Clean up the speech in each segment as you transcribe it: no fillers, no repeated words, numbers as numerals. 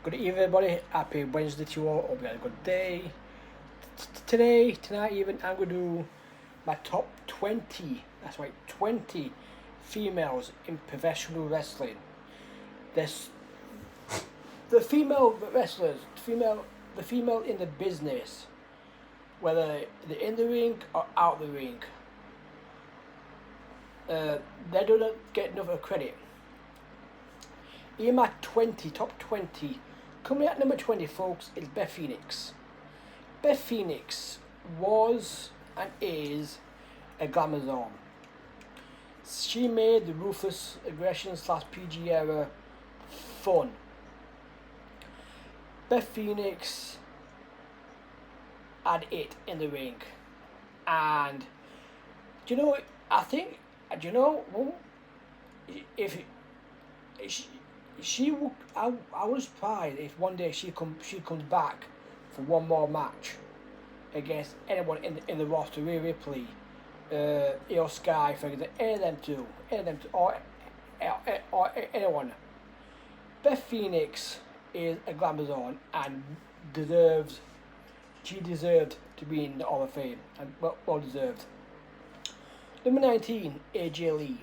Good evening, everybody. Happy Wednesday to you all. Hope you had a good day. Tonight, even, I'm going to do my top 20. That's right, 20 females in professional wrestling. There's the female wrestlers, the female in the business, whether they're in the ring or out the ring. They do not get enough credit. In my top 20, coming at number 20, folks, is Beth Phoenix. Beth Phoenix was and is a glamazon. She made the Ruthless Aggression / PG era fun. Beth Phoenix had it in the ring. And, do you know, I think, do you know, if she would, I was surprised if one day she comes back for one more match against anyone in the roster, Rhea Ripley, Io Sky, for example, any of them two, or anyone. Beth Phoenix is a glamazon and she deserved to be in the Hall of Fame, and well deserved. Number 19, AJ Lee.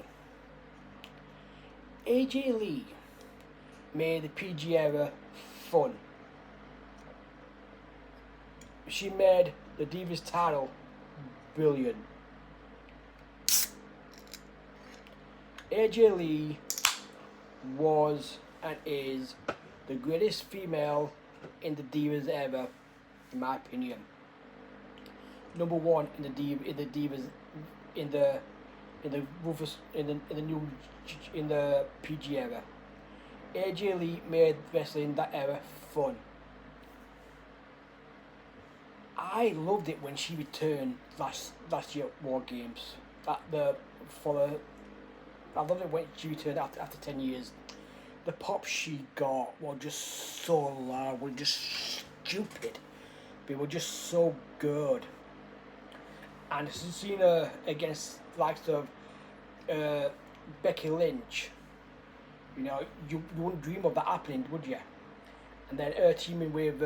AJ Lee made the PG era fun. She made the Divas title brilliant. AJ Lee was and is the greatest female in the Divas era, in my opinion. Number one in the Divas in the Rufus in the PG era. AJ Lee made wrestling that era fun. I loved it when she returned last year at War Games. I loved it when she returned after 10 years. The pop she got were just so loud, were just stupid. They were just so good. And seeing her against likes of Becky Lynch, you know, you wouldn't dream of that happening, would you? And then her teaming with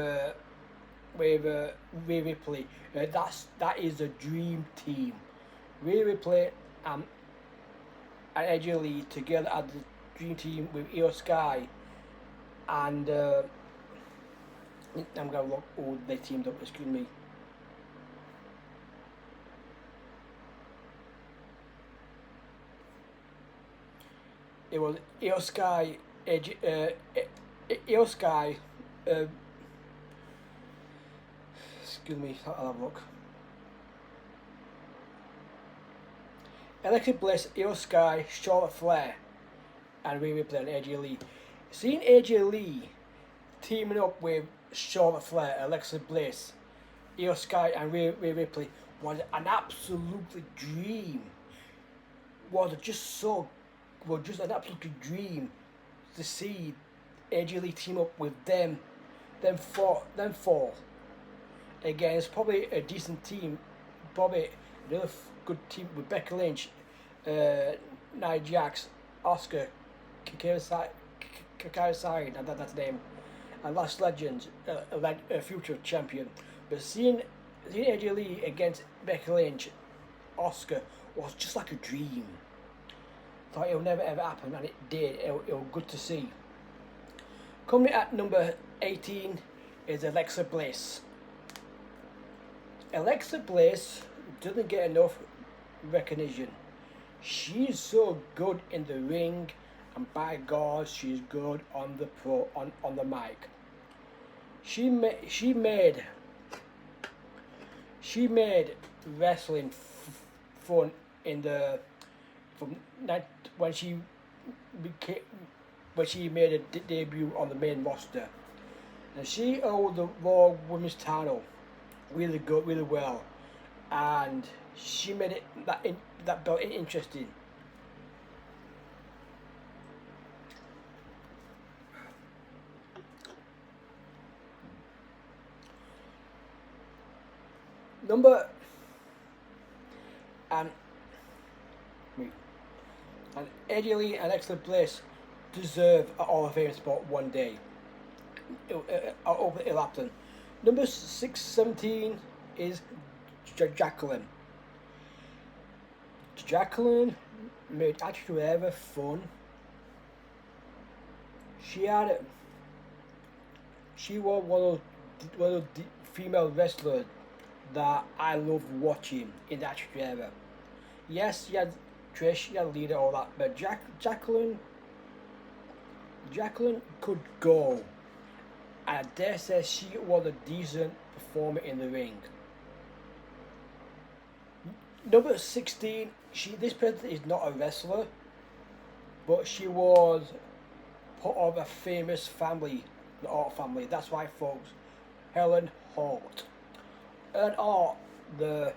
Rhea Ripley, that is a dream team. Rhea Ripley and AJ Lee together as the dream team with Io Sky, and I'm gonna look. Oh, they teamed up. Excuse me. It was Io Sky, Io Sky. Excuse me, I'll have a look. Alexa Bliss, Io Sky, Charlotte Flair, and Rhea Ripley and AJ Lee. Seeing AJ Lee teaming up with Charlotte Flair, Alexa Bliss, Io Sky, and Rhea Ripley was an absolute dream. Was just an absolute dream to see AJ Lee team up with them four against probably a decent team, probably another good team with Becky Lynch, Nia Jax, Asuka, Kairi Sane, and that's the name, and Last Legends, a future champion. But seeing AJ Lee against Becky Lynch, Asuka, was just like a dream. Thought it would never ever happen, and it did. It was good to see. Coming at number 18 is Alexa Bliss. Alexa Bliss doesn't get enough recognition. She's so good in the ring, and by God, she's good on the mic. She made wrestling fun when she made a debut on the main roster, and she held the Raw Women's title really good, really well, and she made it that belt interesting. And AJ Lee and Alexa Bliss deserve a Hall of Fame spot one day. it'll happen. Number 617 is Jacqueline. Jacqueline made Attitude Era fun. She had she was one of the female wrestlers that I loved watching in the Attitude Era. Yes, you had Trish, you had Lita, all that, but Jacqueline could go. And I dare say she was a decent performer in the ring. Number 16, this person is not a wrestler, but she was part of a famous family, the Hart family. That's right, folks. Helen Hart. Helen Hart, the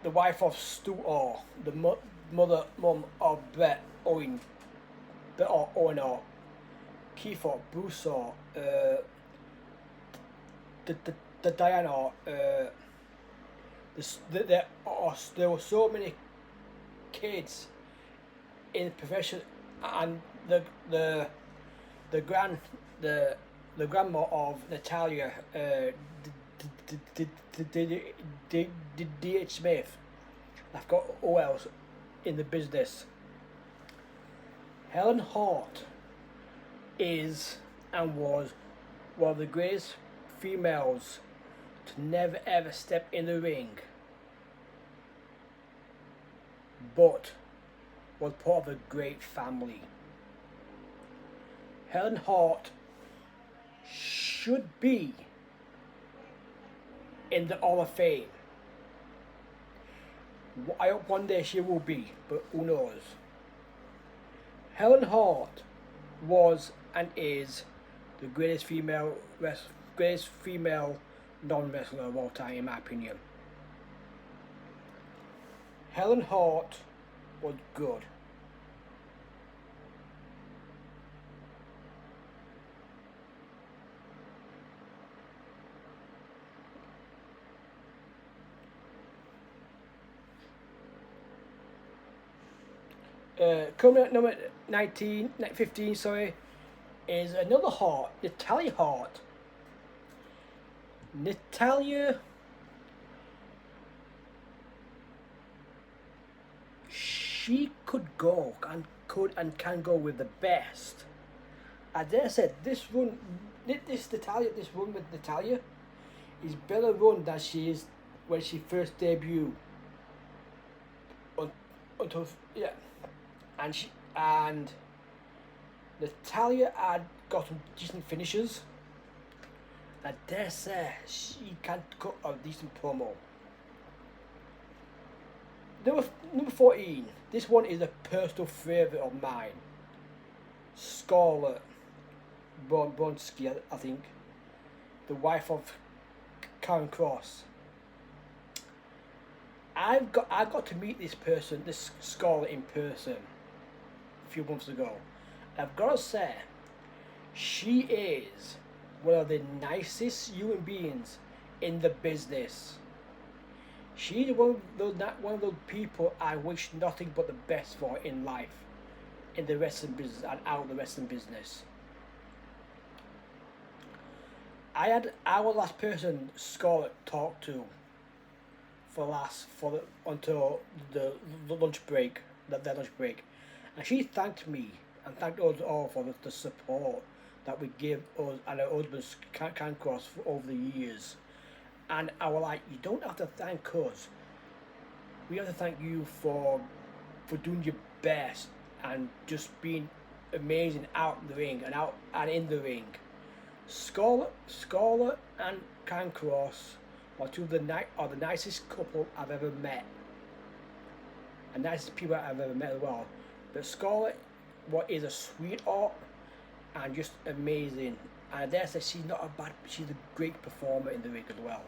wife of Stu Hart, the mum of Bret Owen Hart, Keith Hart, Bruce Hart, the Diana Hart. There were so many kids in the profession, and the grandma of Natalia, D.H. Smith. I've got who else in the business. Helen Hart is and was one of the greatest females to never ever step in the ring, but was part of a great family. Helen Hart should be in the Hall of Fame. I hope one day she will be, but who knows. Helen Hart was and is the greatest female non-wrestler of all time, in my opinion. Helen Hart was good. Coming at number 15, sorry, is another Hart, Natalia Hart. Natalia, she could go and can go with the best. As I said, this run with Natalia is better run than she is when she first debuted. Until and Natalia had got some decent finishes. I dare say she can cut a decent promo. Number 14. This one is a personal favourite of mine. Scarlett Bronski, I think, the wife of Karen Cross. I got to meet this Scarlett in person a few months ago. I've got to say, she is one of the nicest human beings in the business. She's one of those people I wish nothing but the best for in life, in the wrestling business and out of the wrestling business. I had our last person Scarlett talked to until the lunch break, their lunch break, and she thanked me and thanked us all for the support that we give us and our husbands Karen Cross for over the years. And I was like, you don't have to thank us. We have to thank you for doing your best and just being amazing out in the ring and in the ring. Scarlett and Karen Cross are the nicest couple I've ever met. And nicest people I've ever met as well. But Scarlett is a sweetheart and just amazing. And I dare say she's a great performer in the ring as well.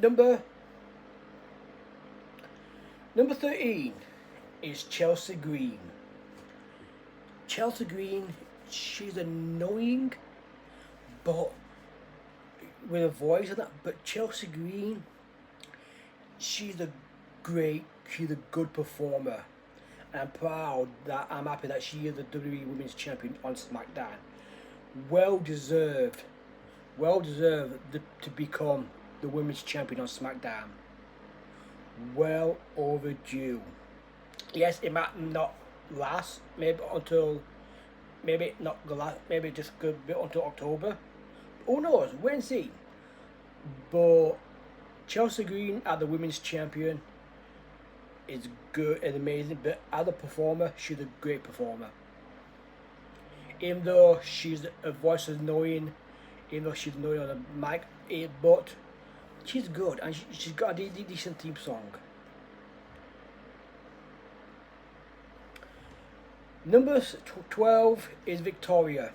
Number 13 is Chelsea Green. Chelsea Green, she's annoying, but with a voice and that. But Chelsea Green, she's a she's a good performer. And I'm proud that I'm happy that she is the WWE Women's Champion on SmackDown. Well deserved. Well deserved to become the Women's Champion on SmackDown. Well overdue. Yes, it might not last, maybe until, maybe not last, maybe just go until October. Who knows? Wait and see. But Chelsea Green as the Women's Champion is good and amazing, but as a performer, she's a great performer. Even though her voice is annoying, even though she's annoying on the mic, but she's good and she's got a decent theme song. Number 12 is Victoria.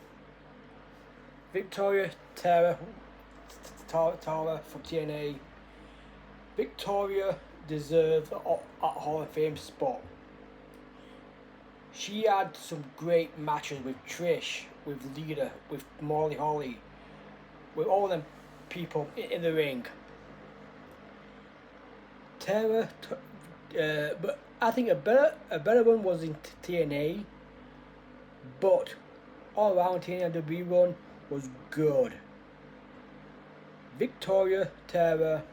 Victoria Tara from TNA. Victoria deserves a Hall of Fame spot. She had some great matches with Trish, with Lita, with Molly Holly, with all them people in the ring. Tara, but I think a better one was in TNA. But all around TNA WWE run was good. Victoria Tara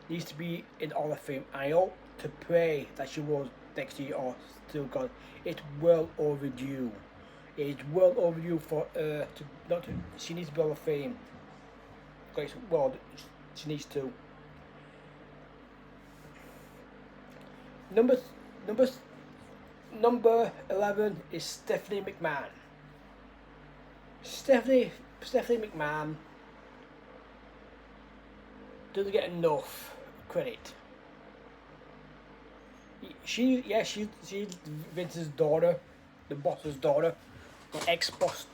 needs to be in the Hall of Fame. I hope to pray that she was next year or still got. It's well overdue. It's well overdue for her to not to. She needs to be Hall of Fame. Well, she needs to. Number 11 is Stephanie McMahon. Stephanie McMahon doesn't get enough credit. She's Vince's daughter, the boss's daughter, the ex-boss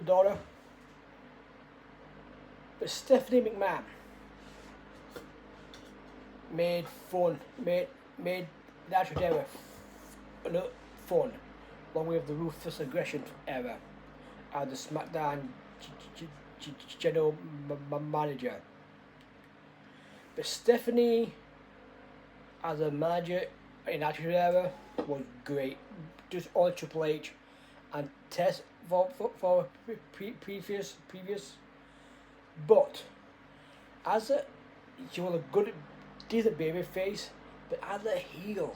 daughter. But Stephanie McMahon made the Attitude Era fun, along with the Ruthless Aggression era, and the SmackDown general manager. But Stephanie, as a manager in Attitude Era, was great. Just on Triple H and Test for previous. But she was a good, decent baby face. But as a heel,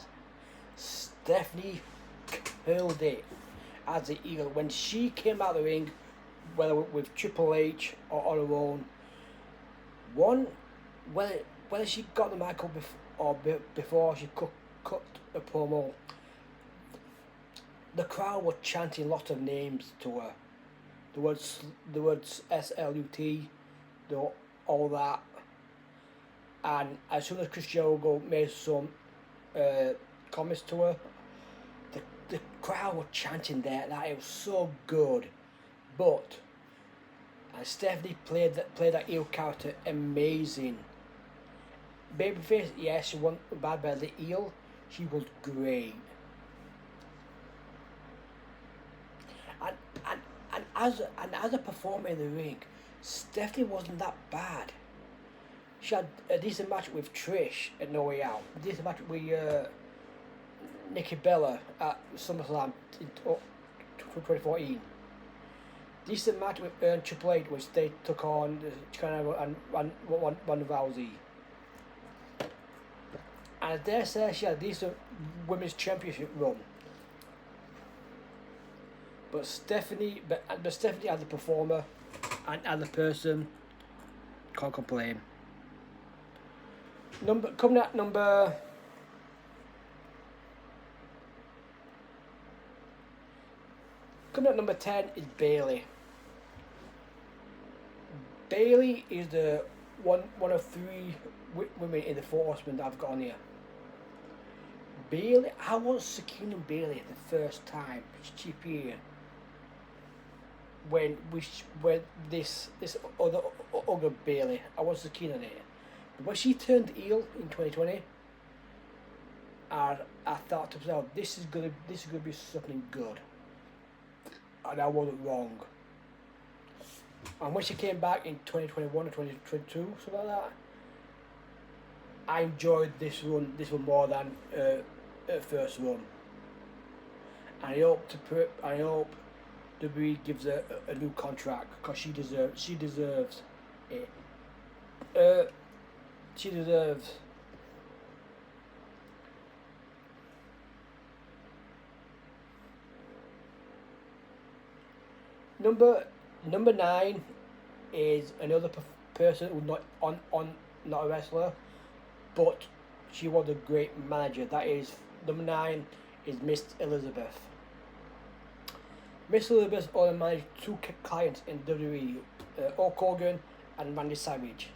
Stephanie killed it as a heel. When she came out of the ring, whether with Triple H or on her own, whether she got the mic up before she cut a promo, the crowd were chanting lots of names to her. The words SLUT, all that. And as soon as Chris Jericho made some comments to her, the crowd were chanting that it was so good. But Stephanie played that heel character amazing. Babyface, yes, she wasn't bad, but the heel, she was great. And as a performer in the ring, Stephanie wasn't that bad. She had a decent match with Trish at No Way Out. A decent match with Nikki Bella at SummerSlam in 2014. Decent match with Triple H, which they took on Chikara and Ronda Rousey. And I dare say she had a decent women's championship run. But Stephanie as a performer and as a person, can't complain. Coming at number 10 is Bayley. Bayley is the one of three women in the Four Horsemen that I've got on here. Bayley, I was Sakina Bayley the first time she appeared when this other Bayley, I was Sakina there. But when she turned heel in 2020, I thought to myself, this is gonna be something good, and I wasn't wrong. And when she came back in 2021 or 2022, something like that, I enjoyed this one more than her first run. And I hope WWE gives her a new contract because she deserves it. Uh, she deserves. Number number 9 is another person who's not a wrestler, but she was a great manager. That is number 9 is Miss Elizabeth. Miss Elizabeth only managed 2 clients in WWE, Hulk Hogan and Randy Savage,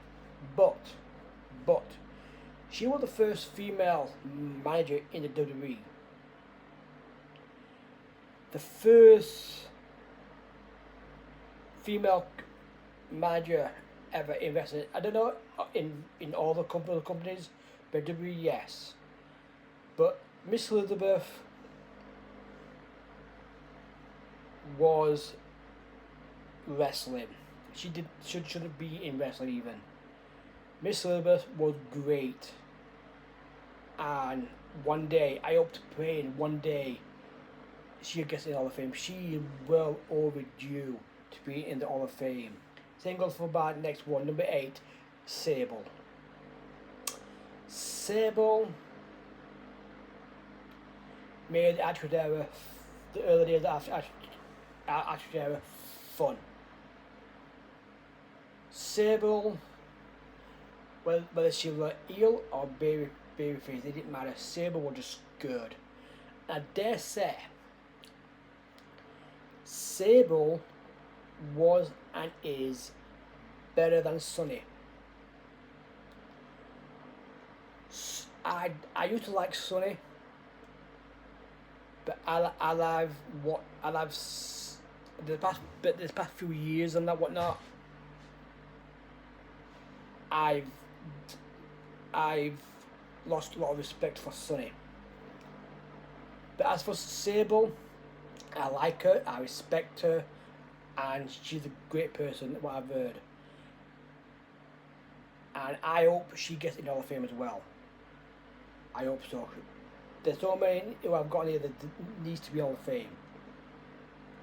but she was the first female manager in the WWE. The first female manager ever invested. I don't know in all the companies, but WWE yes. But Miss Elizabeth was wrestling. She shouldn't be in wrestling even. Miss Elizabeth was great, and one day I hope to pray, and one day she gets in the Hall of Fame. She is well overdue to be in the Hall of Fame. Same goes for the next one, number 8, Sable. Sable made the Attitude Era, the early days of Attitude Era, fun. Sable, whether she was an heel or babyface, it didn't matter. Sable was just good. I dare say, Sable was and is better than Sunny. I used to like Sunny, but this past few years and that whatnot, I've lost a lot of respect for Sunny. But as for Sable, I like her, I respect her, and she's a great person, what I've heard. And I hope she gets in the Hall of Fame as well. I hope so. There's so many who I've got here that needs to be Hall of Fame.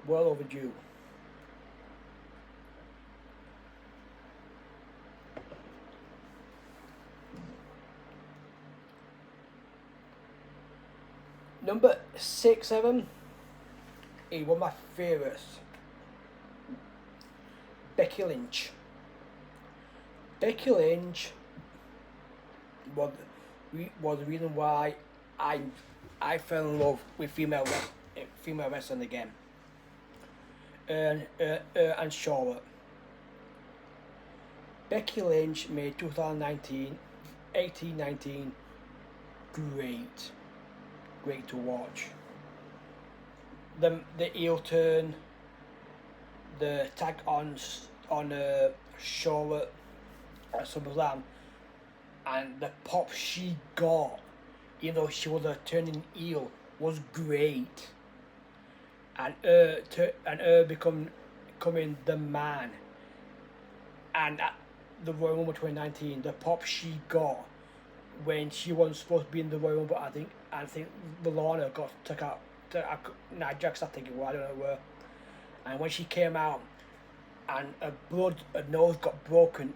Well overdue. Number 6, 7 is one of my favourites. Becky Lynch. Becky Lynch was the reason why I fell in love with female wrestling again. And Charlotte. Becky Lynch made 2018-19 great to watch. The heel turn, the tag on Charlotte at SummerSlam, and the pop she got, even though she was a turning heel, was great. And her becoming the man. And at the Royal Rumble 2019, the pop she got when she wasn't supposed to be in the Royal Rumble, I think Lana got took out. Nia Jax, I think it was. I don't know where. And when she came out, and her nose got broken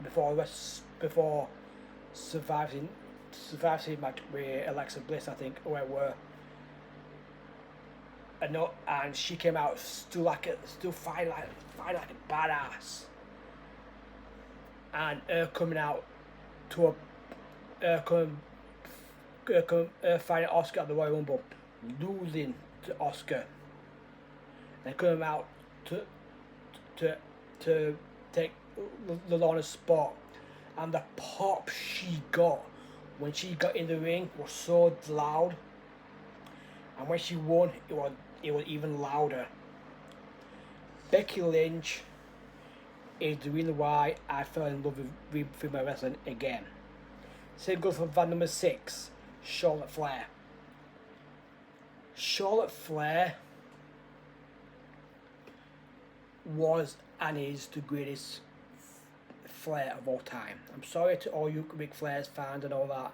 before surviving match with Alexa Bliss, I think, where it were. And she came out still fighting like a badass. And her coming out to fighting Oscar at the Royal Rumble, losing to Oscar, and coming out to take Lana's spot, and the pop she got when she got in the ring was so loud, and when she won, it was even louder. Becky Lynch is the reason why I fell in love with female wrestling again. Same goes for van number 6, Charlotte Flair. Charlotte Flair was and is the greatest Flair of all time. I'm sorry to all you Ric Flair's fans and all that,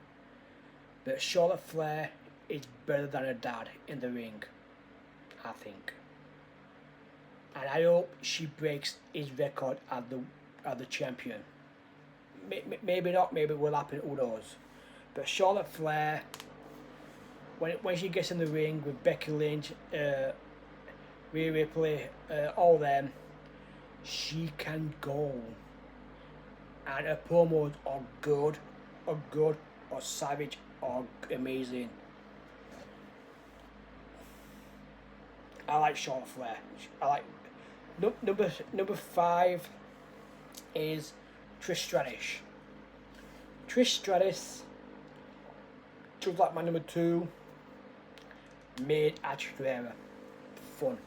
but Charlotte Flair is better than her dad in the ring, I think. And I hope she breaks his record as the champion. Maybe not, maybe it will happen, who knows. But Charlotte Flair, when she gets in the ring with Becky Lynch, Rhea Ripley, all them, she can go. And her promos are good, or savage, or amazing. I like Charlotte Flair. I like number 5 is Trish Stratus. Trish Stratus, she was like my number 2. Made Attitude Era fun.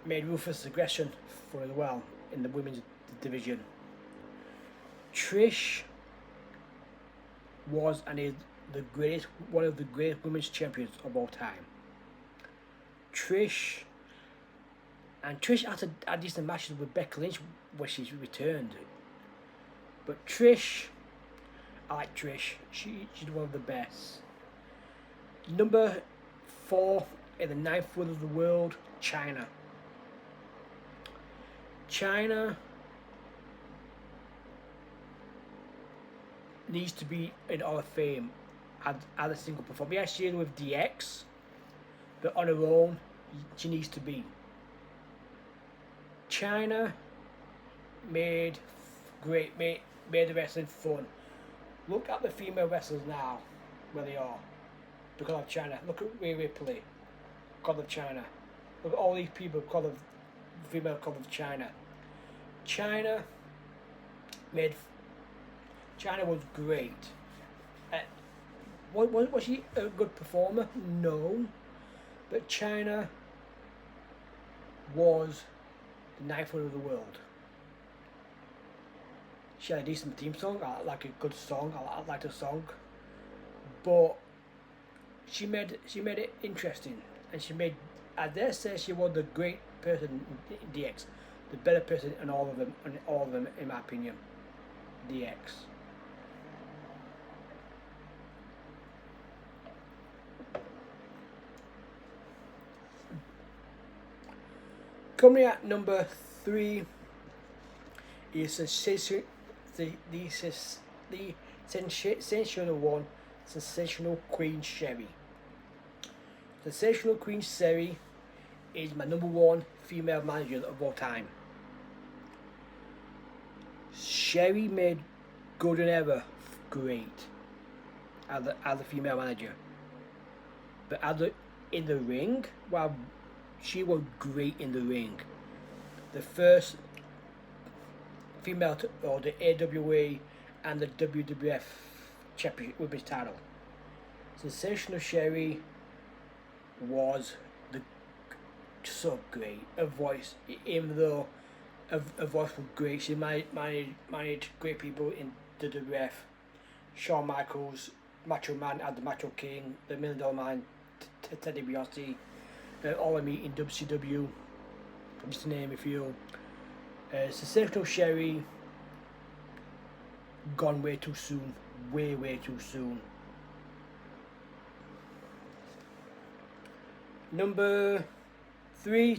Made Ruthless Aggression fun as well in the women's division. Trish was and is one of the greatest women's champions of all time. Trish had decent matches with Becky Lynch when she's returned. But Trish, I like Trish. She's one of the best. Number 4 in the 9th wheel of the world, Chyna. Chyna needs to be in Hall of Fame as a single performer. Yeah, she is with DX, but on her own, she needs to be. Chyna made the wrestling fun. Look at the female wrestlers now, where they are, because of Chyna. Look at Rhea Ripley, because of Chyna. Look at all these people, because of female, because of Chyna. Chyna was great. Was she a good performer? No. But Chyna was the 9th wheel of the world. She had a decent theme song. I like a good song. I liked her song. But she made it interesting. And I dare say she was the great person in DX. The better person in all of them, in my opinion. DX. Coming at number 3 is the sensational one, Sensational Queen Sherri. Sensational Queen Sherri is my number 1 female manager of all time. Sherri made Golden Era great as a female manager, but in the ring, well, she was great in the ring. The first female or the AWA and the WWF Championship women's title. Sensational Sherri was so great. Her voice, even though her voice was great, she managed great people in the WWF. Shawn Michaels, Macho Man and the Macho King, the $1 Million Man, Teddy DiBiase, all of me in WCW, just to name a few. Sensational Sherri, gone way too soon, way too soon. Number 2,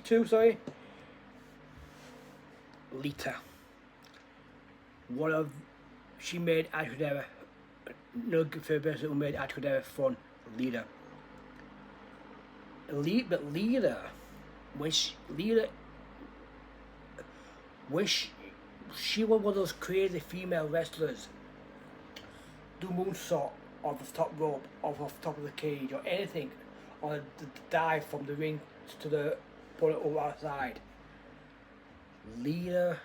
Lita. She made Attitude Era, no good for a person who made Attitude Era fun, Lita. But Lita, when she was one of those crazy female wrestlers, do moonsault off the top rope, off the top of the cage, or anything, or the dive from the ring to the opponent over outside. Lita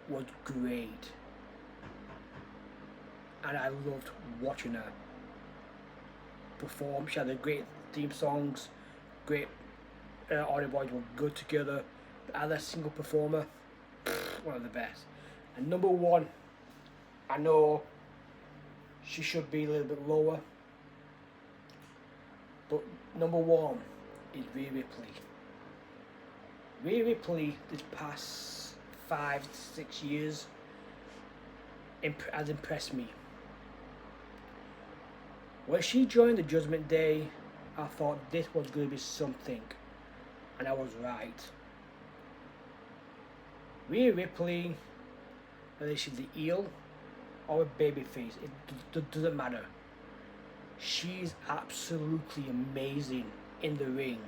was great, and I loved watching her perform. She had a great theme songs, great. All the boys were good together. But as a single performer, one of the best. And number 1, I know she should be a little bit lower, but number 1 is Rhea Ripley. Rhea Ripley, this past 5 to 6 years, has impressed me. When she joined the Judgment Day, I thought this was going to be something, and I was right. Rhea Ripley, whether she's the heel or a babyface, it doesn't matter. She's absolutely amazing in the ring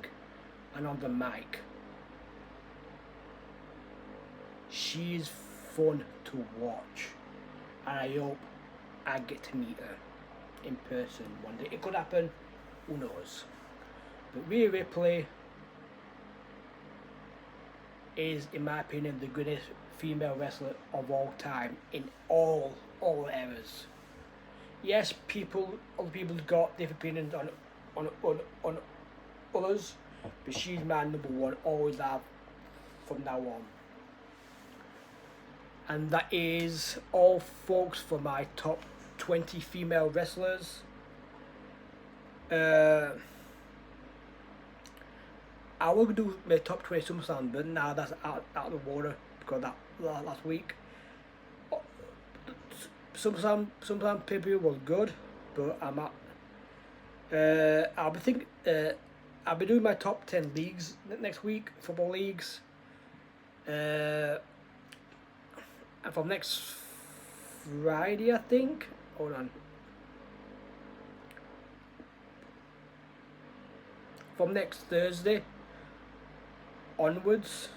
and on the mic. She's fun to watch, and I hope I get to meet her in person one day. It could happen, who knows. But Rhea Ripley is, in my opinion, the greatest female wrestler of all time in all eras. Yes, other people got different opinions on others, but she's my number one, always have from now on. And that is all, folks, for my top 20 female wrestlers. I will do my top 20 SummerSlam, but now that's out of the water because that last week. SummerSlam pay-per-view was good, but I'm at. I'll be doing my top 10 leagues next week, football leagues. And from next Friday, I think. Hold on. From next Thursday onwards,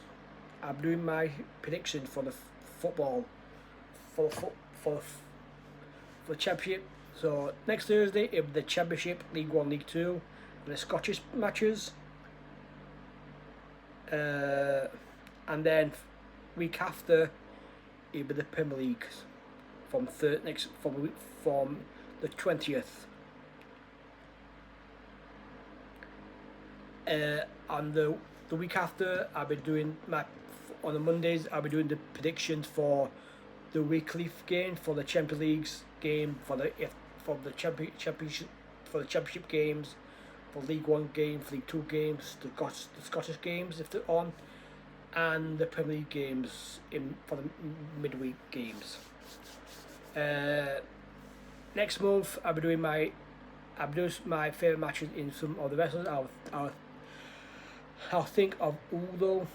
I'm doing my prediction for the football for the championship. So next Thursday, it'll be the Championship, League 1, League 2, and the Scottish matches. And then week after, it'll be the Premier League from the 20th. On the week after, I'll be doing on the Mondays. I'll be doing the predictions for the weekly game, for the Champions League's game, for the championship games, for League 1 games, League 2 games, the Scottish games if they're on, and the Premier League games for the midweek games. Next month I'll be doing my favourite matches in some of the wrestlers. I'll think of Udo,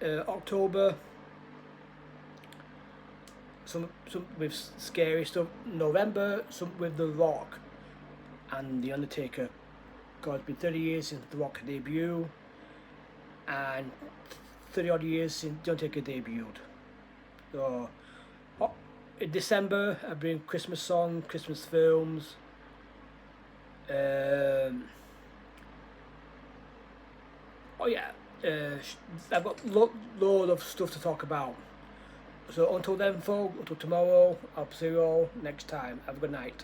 October. Some with scary stuff. November, some with The Rock and The Undertaker. God, it's been 30 years since The Rock debuted, and 30 odd years since The Undertaker debuted. So, in December, I'm doing Christmas songs, Christmas films. I've got load of stuff to talk about. So until then, folks, until tomorrow, I'll see you all next time. Have a good night.